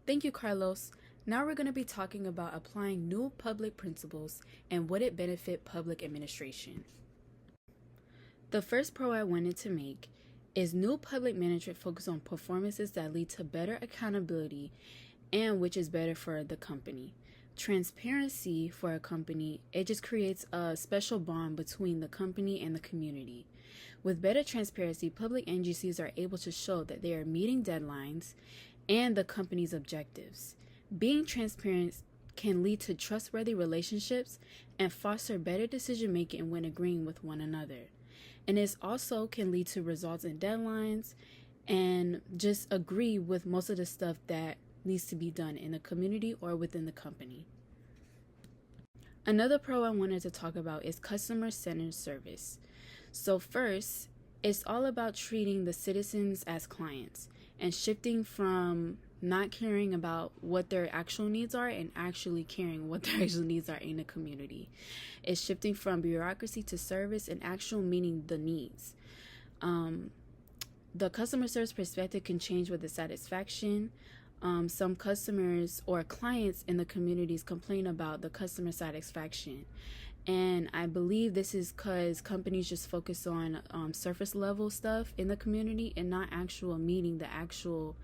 Thank you, Carlos. Now we're going to be talking about applying new public principles and would it benefit public administration. The first pro I wanted to make is new public management focus on performances that lead to better accountability and which is better for the company. Transparency for a company, it just creates a special bond between the company and the community. With better transparency, public agencies are able to show that they are meeting deadlines and the company's objectives. Being transparent can lead to trustworthy relationships and foster better decision making when agreeing with one another. And it also can lead to results in deadlines and just agree with most of the stuff that needs to be done in the community or within the company. Another pro I wanted to talk about is customer-centered service. So first, it's all about treating the citizens as clients and shifting from not caring about what their actual needs are and actually caring what their actual needs are in the community. It's shifting from bureaucracy to service and actual meeting the needs. The customer service perspective can change with the satisfaction. Some customers or clients in the communities complain about the customer satisfaction. And I believe this is because companies just focus on surface level stuff in the community and not actual meeting the actual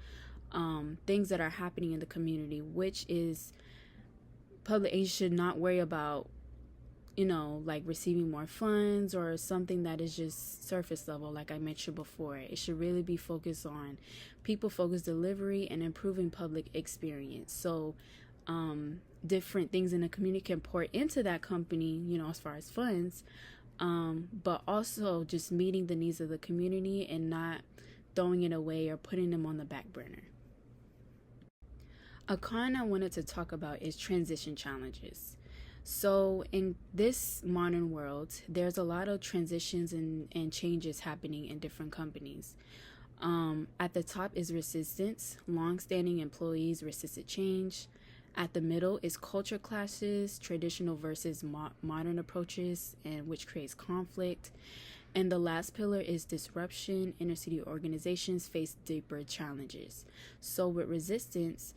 things that are happening in the community, which is public agencies should not worry about, like receiving more funds or something that is just surface level, like I mentioned before. It should really be focused on people-focused delivery and improving public experience. So different things in the community can pour into that company, as far as funds, but also just meeting the needs of the community and not throwing it away or putting them on the back burner. A con I wanted to talk about is transition challenges. So in this modern world, there's a lot of transitions and changes happening in different companies. At the top is resistance. Long-standing employees resisted change. At the middle is culture clashes, traditional versus modern approaches, and which creates conflict. And the last pillar is disruption. Inner city organizations face deeper challenges. So with resistance,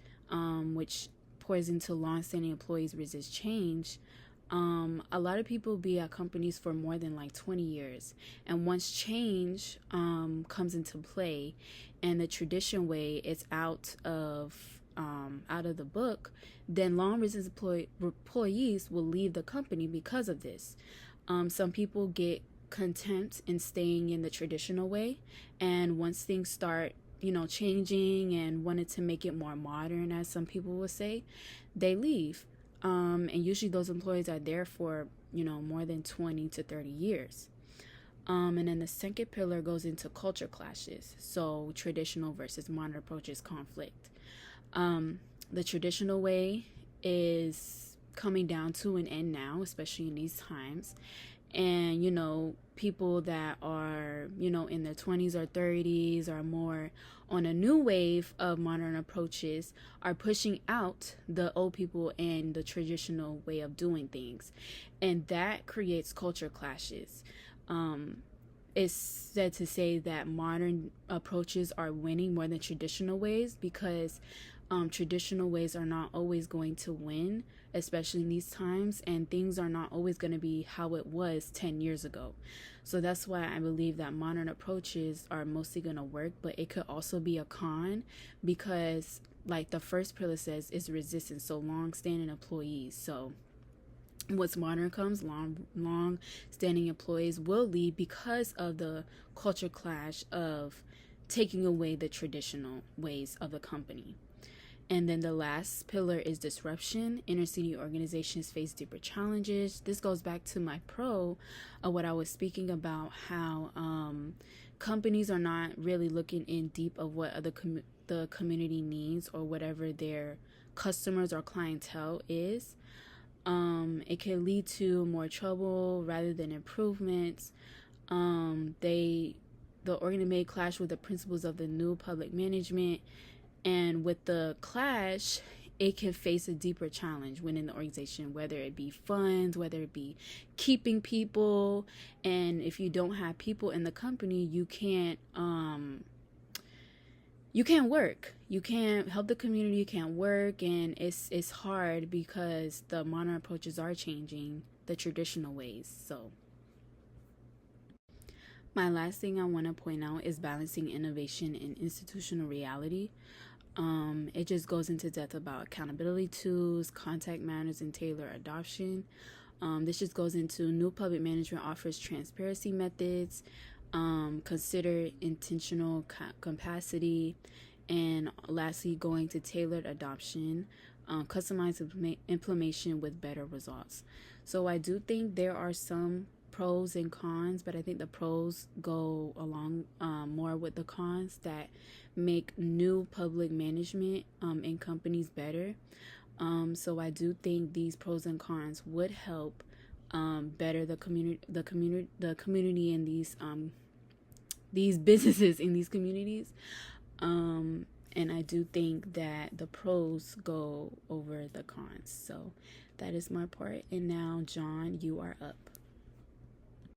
which pours into long-standing employees resist change, a lot of people be at companies for more than like 20 years. And once change comes into play and the tradition way is out of the book, then long resistance employees will leave the company because of this. Some people get content in staying in the traditional way, and once things start changing and wanted to make it more modern, as some people will say, they leave. And usually those employees are there for more than 20 to 30 years. And then the second pillar goes into culture clashes, so traditional versus modern approaches conflict. The traditional way is coming down to an end now, especially in these times. And, people that are, in their 20s or 30s or more on a new wave of modern approaches are pushing out the old people and the traditional way of doing things. And that creates culture clashes. It's said to say that modern approaches are winning more than traditional ways because traditional ways are not always going to win, especially in these times, and things are not always going to be how it was 10 years ago. So that's why I believe that modern approaches are mostly going to work, but it could also be a con because, like the first pillar says, is resistance, so long-standing employees. So once modern comes, long-standing employees will leave because of the culture clash of taking away the traditional ways of the company. And then the last pillar is disruption. Inner city organizations face deeper challenges. This goes back to my pro of what I was speaking about, how companies are not really looking in deep of what the community needs or whatever their customers or clientele is. It can lead to more trouble rather than improvements. The organization may clash with the principles of the new public management. And with the clash, it can face a deeper challenge within the organization, whether it be funds, whether it be keeping people. And if you don't have people in the company, you can't you can't work. You can't help the community. You can't work, and it's hard because the modern approaches are changing the traditional ways. So my last thing I want to point out is balancing innovation and institutional reality. It just goes into depth about accountability tools, contact matters, and tailored adoption. This just goes into new public management offers transparency methods, consider intentional capacity, and lastly, going to tailored adoption, customized implementation with better results. So I do think there are some pros and cons, but I think the pros go along more with the cons that make new public management in companies better. So I do think these pros and cons would help better the community in these businesses in these communities. And I do think that the pros go over the cons. So that is my part. And now, John, you are up.